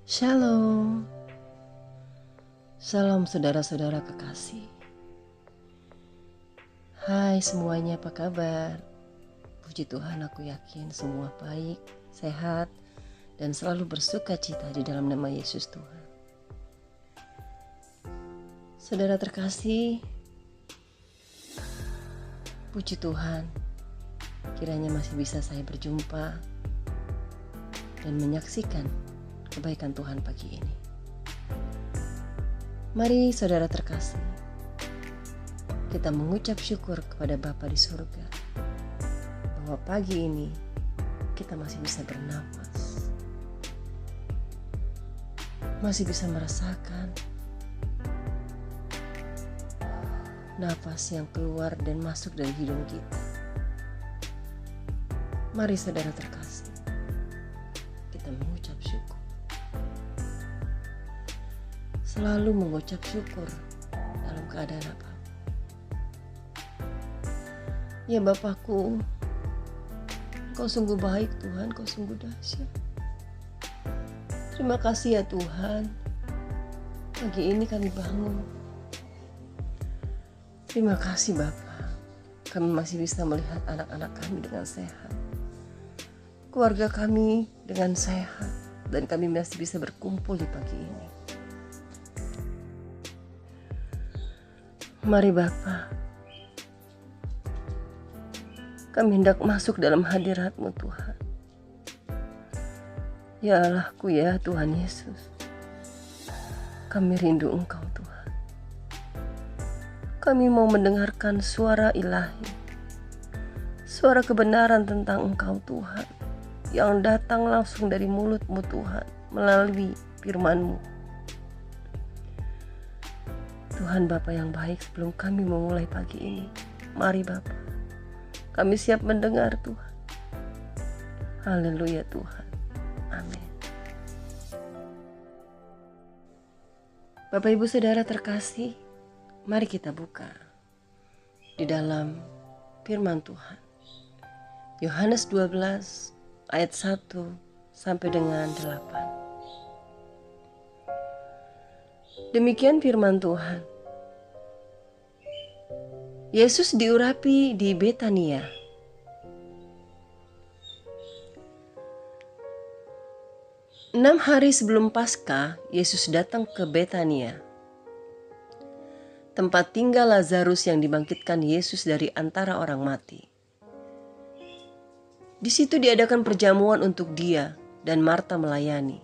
Shalom, salam saudara-saudara kekasih. Hai semuanya, apa kabar? Puji Tuhan, aku yakin semua baik, sehat, dan selalu bersuka cita di dalam nama Yesus Tuhan. Saudara terkasih, puji Tuhan, kiranya masih bisa saya berjumpa dan menyaksikan kebaikan Tuhan pagi ini. Mari saudara terkasih, kita mengucap syukur kepada Bapa di surga bahwa pagi ini kita masih bisa bernafas, masih bisa merasakan nafas yang keluar dan masuk dari hidung kita. Mari saudara terkasih, kita mengucap syukur. Selalu mengucap syukur dalam keadaan apa. Ya Bapakku, Kau sungguh baik Tuhan, Kau sungguh dahsyat. Terima kasih ya Tuhan, pagi ini kami bangun. Terima kasih Bapa, kami masih bisa melihat anak-anak kami dengan sehat, keluarga kami dengan sehat, dan kami masih bisa berkumpul di pagi ini. Mari Bapa, kami hendak masuk dalam hadirat-Mu Tuhan. Ya Allahku, ya Tuhan Yesus, kami rindu Engkau Tuhan. Kami mau mendengarkan suara ilahi, suara kebenaran tentang Engkau Tuhan, yang datang langsung dari mulut-Mu Tuhan, melalui firman-Mu. Tuhan Bapa yang baik, sebelum kami memulai pagi ini, mari Bapa, kami siap mendengar Tuhan. Haleluya Tuhan. Amin. Bapak Ibu Saudara terkasih, mari kita buka di dalam firman Tuhan. Yohanes 12 ayat 1 sampai dengan 8. Demikian firman Tuhan. Yesus diurapi di Betania. Enam hari sebelum Paskah, Yesus datang ke Betania, tempat tinggal Lazarus yang dibangkitkan Yesus dari antara orang mati. Di situ diadakan perjamuan untuk dia dan Marta melayani.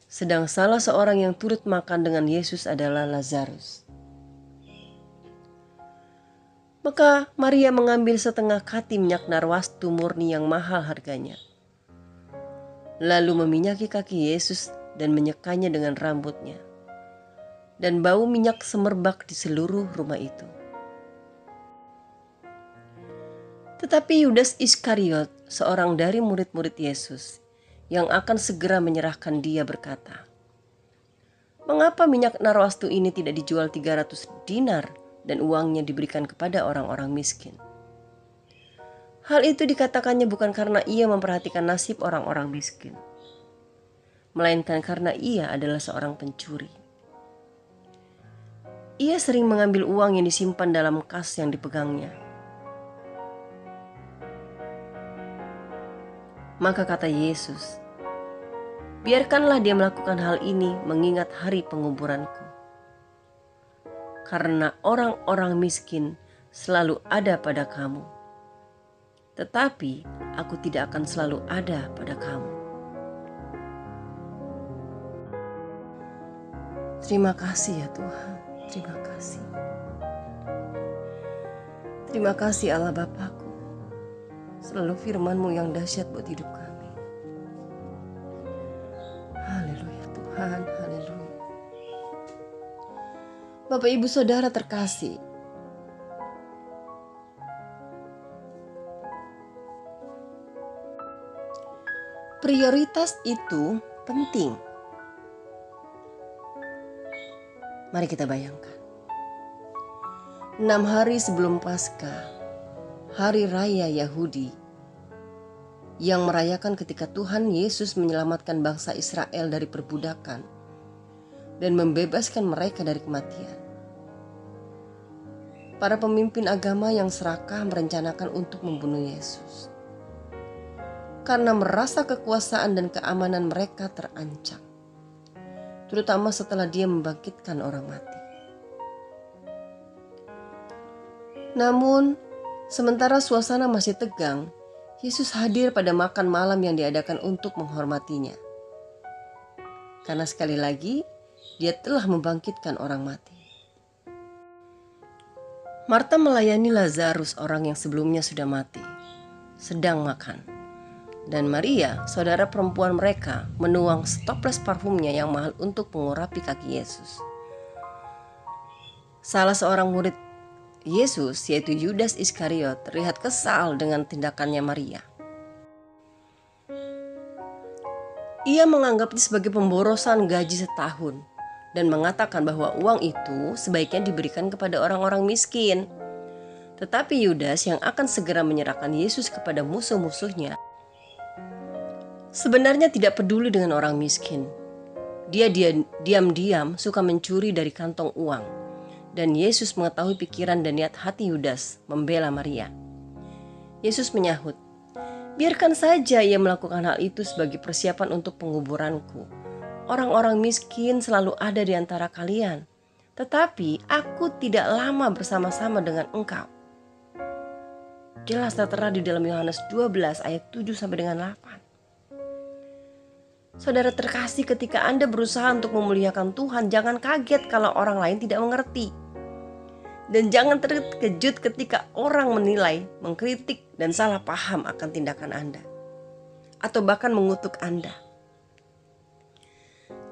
Sedang salah seorang yang turut makan dengan Yesus adalah Lazarus. Maka Maria mengambil setengah kati minyak narwastu murni yang mahal harganya, lalu meminyaki kaki Yesus dan menyekanya dengan rambutnya, dan bau minyak semerbak di seluruh rumah itu. Tetapi Yudas Iskariot, seorang dari murid-murid Yesus, yang akan segera menyerahkan dia berkata, "Mengapa minyak narwastu ini tidak dijual 300 dinar dan uangnya diberikan kepada orang-orang miskin?" Hal itu dikatakannya bukan karena ia memperhatikan nasib orang-orang miskin, melainkan karena ia adalah seorang pencuri. Ia sering mengambil uang yang disimpan dalam kas yang dipegangnya. Maka kata Yesus, "Biarkanlah dia melakukan hal ini mengingat hari penguburanku. Karena orang-orang miskin selalu ada pada kamu, tetapi aku tidak akan selalu ada pada kamu." Terima kasih ya Tuhan, terima kasih. Terima kasih Allah Bapakku, selalu firman-Mu yang dahsyat buat hidup kami. Haleluya Tuhan, haleluya. Bapak Ibu Saudara terkasih, prioritas itu penting. Mari kita bayangkan. 6 hari sebelum Paskah, hari raya Yahudi, yang merayakan ketika Tuhan Yesus menyelamatkan bangsa Israel dari perbudakan dan membebaskan mereka dari kematian. Para pemimpin agama yang serakah merencanakan untuk membunuh Yesus karena merasa kekuasaan dan keamanan mereka terancam, terutama setelah dia membangkitkan orang mati. Namun, sementara suasana masih tegang, Yesus hadir pada makan malam yang diadakan untuk menghormatinya. Karena sekali lagi, dia telah membangkitkan orang mati. Marta melayani Lazarus, orang yang sebelumnya sudah mati, sedang makan. Dan Maria, saudara perempuan mereka, menuang setoples parfumnya yang mahal untuk mengurapi kaki Yesus. Salah seorang murid Yesus, yaitu Yudas Iskariot, terlihat kesal dengan tindakannya Maria. Ia menganggapnya sebagai pemborosan gaji setahun dan mengatakan bahwa uang itu sebaiknya diberikan kepada orang-orang miskin. Tetapi Yudas yang akan segera menyerahkan Yesus kepada musuh-musuhnya sebenarnya tidak peduli dengan orang miskin. Dia diam-diam suka mencuri dari kantong uang. Dan Yesus mengetahui pikiran dan niat hati Yudas membela Maria. Yesus menyahut, "Biarkan saja ia melakukan hal itu sebagai persiapan untuk penguburanku. Orang-orang miskin selalu ada di antara kalian, tetapi aku tidak lama bersama-sama dengan engkau." Jelas tertera di dalam Yohanes 12 ayat 7 sampai dengan 8. Saudara terkasih, ketika Anda berusaha untuk memuliakan Tuhan, jangan kaget kalau orang lain tidak mengerti. Dan jangan terkejut ketika orang menilai, mengkritik, dan salah paham akan tindakan Anda. Atau bahkan mengutuk Anda.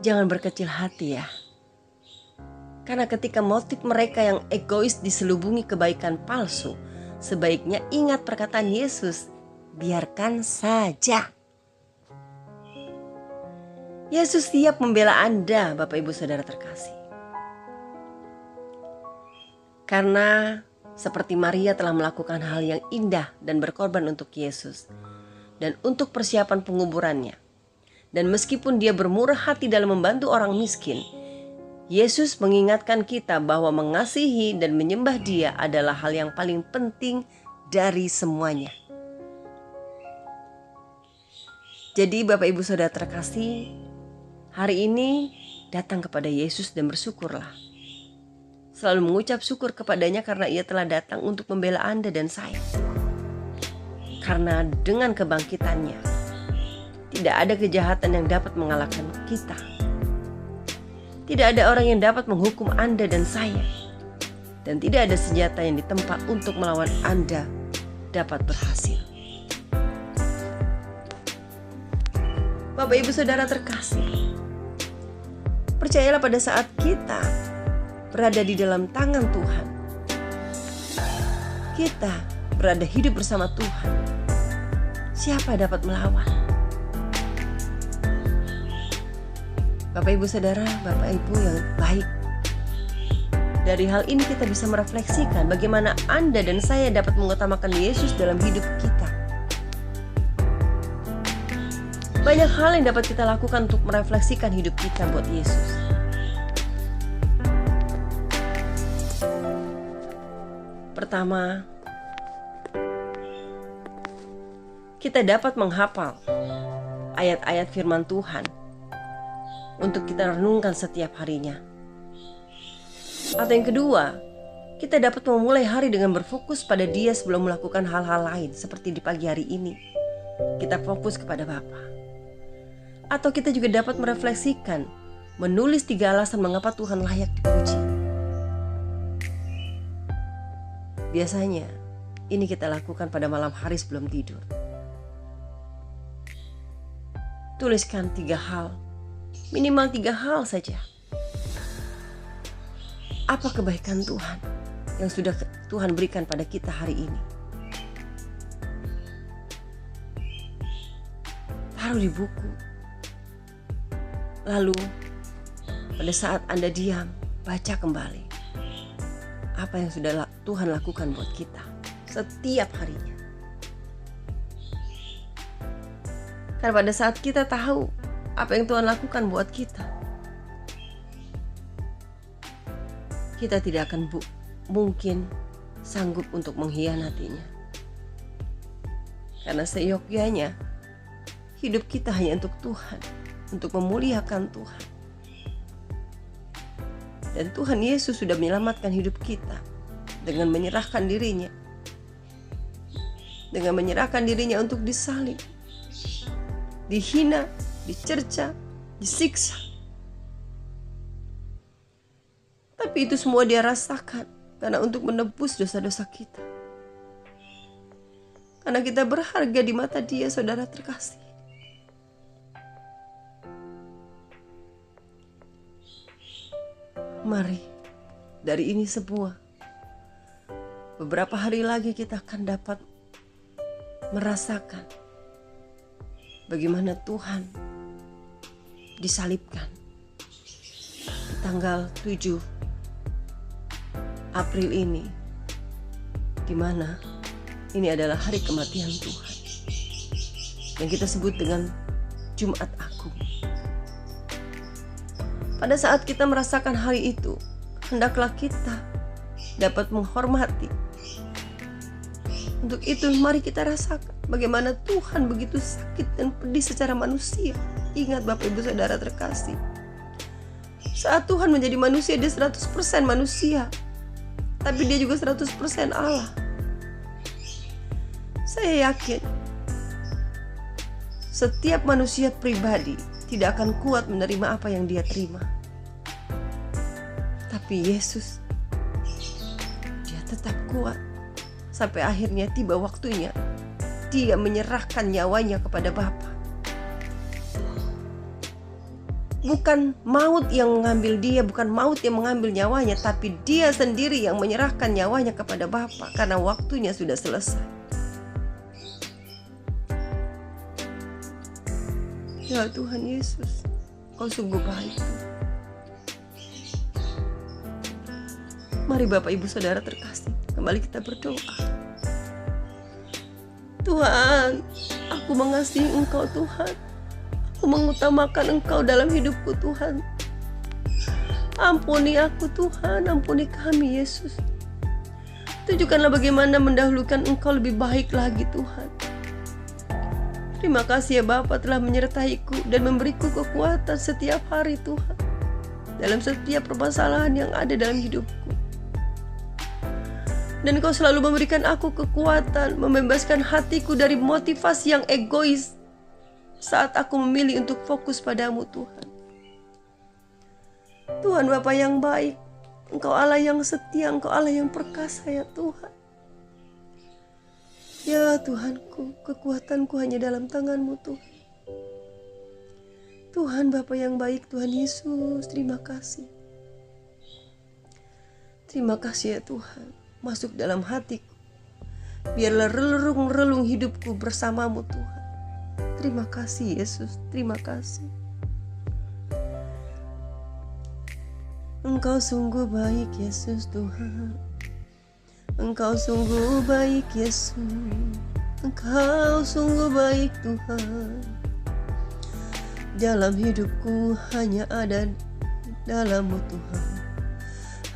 Jangan berkecil hati ya. Karena ketika motif mereka yang egois diselubungi kebaikan palsu, sebaiknya ingat perkataan Yesus, biarkan saja. Yesus siap membela Anda, Bapak Ibu Saudara terkasih. Karena seperti Maria telah melakukan hal yang indah dan berkorban untuk Yesus dan untuk persiapan penguburannya. Dan meskipun dia bermurah hati dalam membantu orang miskin, Yesus mengingatkan kita bahwa mengasihi dan menyembah Dia adalah hal yang paling penting dari semuanya. Jadi Bapak Ibu Saudara terkasih, hari ini datang kepada Yesus dan bersyukurlah. Selalu mengucap syukur kepadanya karena Ia telah datang untuk membela Anda dan saya. Karena dengan kebangkitannya, tidak ada kejahatan yang dapat mengalahkan kita. Tidak ada orang yang dapat menghukum Anda dan saya. Dan tidak ada senjata yang ditempa untuk melawan Anda dapat berhasil. Bapak Ibu Saudara terkasih, percayalah pada saat kita berada di dalam tangan Tuhan, kita berada hidup bersama Tuhan, siapa dapat melawan? Bapak Ibu Saudara, Bapak Ibu yang baik, dari hal ini kita bisa merefleksikan bagaimana Anda dan saya dapat mengutamakan Yesus dalam hidup kita. Banyak hal yang dapat kita lakukan untuk merefleksikan hidup kita buat Yesus. Pertama, kita dapat menghafal ayat-ayat firman Tuhan untuk kita renungkan setiap harinya. Atau yang kedua, kita dapat memulai hari dengan berfokus pada Dia sebelum melakukan hal-hal lain. Seperti di pagi hari ini, kita fokus kepada Bapa. Atau kita juga dapat merefleksikan, menulis 3 alasan mengapa Tuhan layak dipuji. Biasanya, ini kita lakukan pada malam hari sebelum tidur. Tuliskan 3 hal, minimal 3 hal saja. Apa kebaikan Tuhan yang sudah Tuhan berikan pada kita hari ini? Taruh di buku. Lalu pada saat Anda diam, baca kembali apa yang sudah Tuhan lakukan buat kita setiap harinya. Karena pada saat kita tahu apa yang Tuhan lakukan buat kita, kita tidak akan mungkin sanggup untuk mengkhianatinya. Karena seyogyanya hidup kita hanya untuk Tuhan, untuk memuliakan Tuhan. Dan Tuhan Yesus sudah menyelamatkan hidup kita dengan menyerahkan dirinya. Dengan menyerahkan dirinya untuk disalib, dihina, dicerca, disiksa. Tapi itu semua dia rasakan karena untuk menebus dosa-dosa kita. Karena kita berharga di mata dia, saudara terkasih. Mari, dari ini semua, beberapa hari lagi kita akan dapat merasakan bagaimana Tuhan disalibkan di tanggal 7 April ini, di mana ini adalah hari kematian Tuhan yang kita sebut dengan Jumat Agung. Pada saat kita merasakan hari itu, hendaklah kita dapat menghormati. Untuk itu mari kita rasakan bagaimana Tuhan begitu sakit dan pedih secara manusia. Ingat Bapak Ibu Saudara terkasih, saat Tuhan menjadi manusia, dia 100% manusia, tapi dia juga 100% Allah. Saya yakin setiap manusia pribadi tidak akan kuat menerima apa yang dia terima. Tapi Yesus, dia tetap kuat. Sampai akhirnya tiba waktunya dia menyerahkan nyawanya kepada Bapa. Bukan maut yang mengambil dia, bukan maut yang mengambil nyawanya, tapi dia sendiri yang menyerahkan nyawanya kepada Bapa karena waktunya sudah selesai. Ya Tuhan Yesus, Kau sungguh baik. Mari Bapak Ibu Saudara terkasih, kembali kita berdoa. Tuhan, aku mengasihi Engkau Tuhan. Aku mengutamakan Engkau dalam hidupku Tuhan. Ampuni aku Tuhan, ampuni kami Yesus. Tunjukkanlah bagaimana mendahulukan Engkau lebih baik lagi Tuhan. Terima kasih ya Bapa telah menyertaiku dan memberiku kekuatan setiap hari Tuhan, dalam setiap permasalahan yang ada dalam hidupku. Dan Kau selalu memberikan aku kekuatan, membebaskan hatiku dari motivasi yang egois saat aku memilih untuk fokus padamu Tuhan. Tuhan Bapa yang baik, Engkau Allah yang setia, Engkau Allah yang perkasa ya Tuhan. Ya Tuhanku, kekuatanku hanya dalam tangan-Mu Tuhan. Tuhan Bapa yang baik, Tuhan Yesus, terima kasih. Terima kasih ya Tuhan, masuk dalam hatiku. Biarlah relung-relung hidupku bersama-Mu Tuhan. Terima kasih Yesus, terima kasih. Engkau sungguh baik Yesus Tuhan. Engkau sungguh baik Yesus, Engkau sungguh baik Tuhan. Dalam hidupku hanya ada dalam-Mu Tuhan.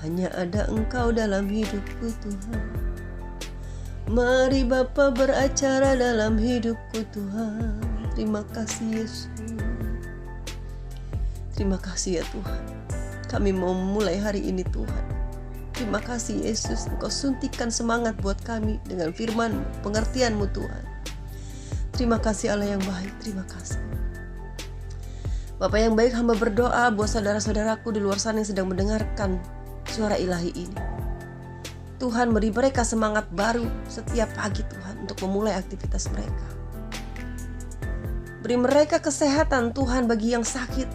Hanya ada Engkau dalam hidupku Tuhan. Mari Bapa beracara dalam hidupku Tuhan. Terima kasih Yesus. Terima kasih ya Tuhan. Kami mau mulai hari ini Tuhan. Terima kasih Yesus, Engkau suntikan semangat buat kami dengan firman-Mu, pengertian-Mu Tuhan. Terima kasih Allah yang baik, terima kasih. Bapak yang baik, hamba berdoa buat saudara-saudaraku di luar sana yang sedang mendengarkan suara ilahi ini. Tuhan beri mereka semangat baru setiap pagi Tuhan untuk memulai aktivitas mereka. Beri mereka kesehatan Tuhan bagi yang sakit.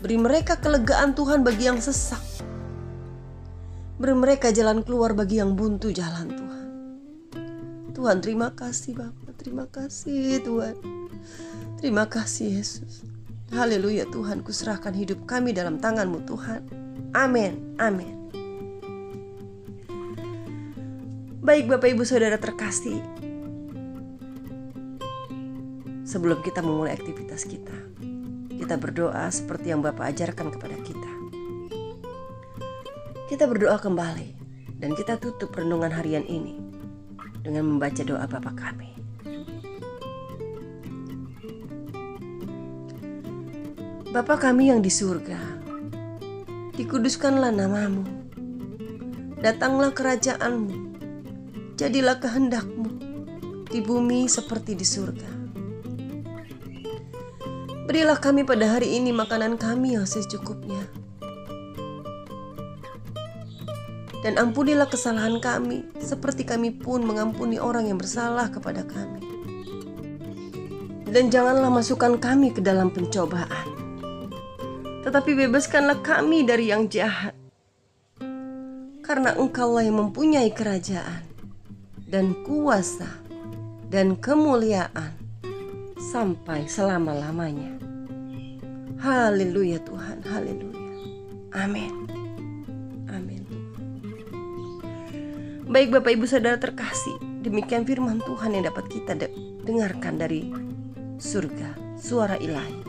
Beri mereka kelegaan Tuhan bagi yang sesak. Beri mereka jalan keluar bagi yang buntu jalan Tuhan. Tuhan terima kasih Bapa, terima kasih Tuhan. Terima kasih Yesus. Haleluya Tuhan, kuserahkan hidup kami dalam tangan-Mu Tuhan. Amin, amin. Baik Bapak Ibu Saudara terkasih, sebelum kita memulai aktivitas kita. Kita berdoa seperti yang Bapa ajarkan kepada kita. Kita berdoa kembali dan kita tutup renungan harian ini dengan membaca doa Bapa kami. Bapa kami yang di surga, dikuduskanlah namamu, datanglah kerajaan-Mu, jadilah kehendak-Mu di bumi seperti di surga. Berilah kami pada hari ini makanan kami yang secukupnya, dan ampunilah kesalahan kami seperti kami pun mengampuni orang yang bersalah kepada kami. Dan janganlah masukkan kami ke dalam pencobaan, tetapi bebaskanlah kami dari yang jahat. Karena Engkaulah yang mempunyai kerajaan dan kuasa dan kemuliaan sampai selama-lamanya. Haleluya Tuhan, haleluya. Amin. Amin. Baik Bapak Ibu Saudara terkasih, demikian firman Tuhan yang dapat kita dengarkan dari surga, suara ilahi.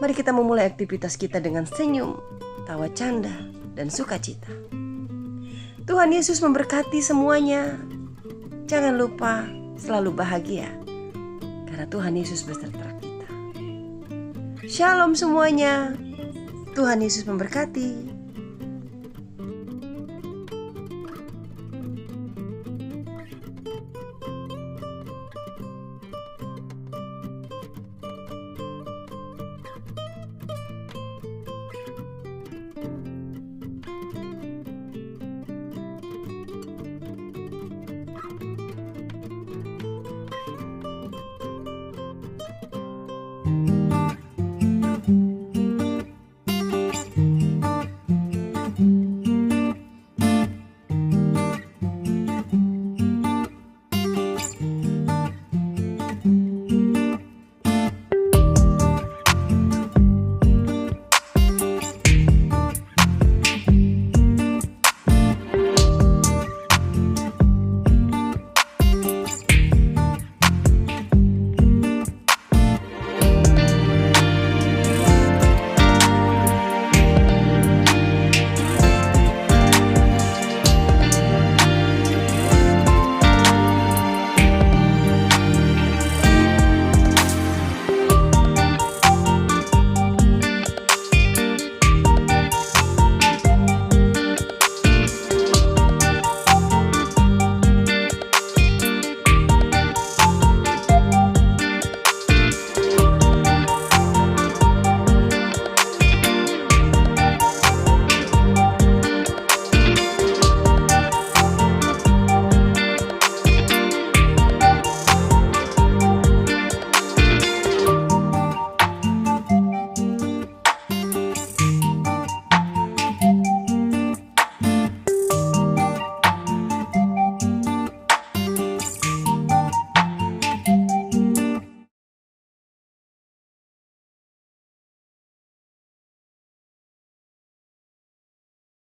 Mari kita memulai aktivitas kita dengan senyum, tawa canda, dan sukacita. Tuhan Yesus memberkati semuanya. Jangan lupa selalu bahagia, karena Tuhan Yesus beserta kita. Shalom semuanya. Tuhan Yesus memberkati.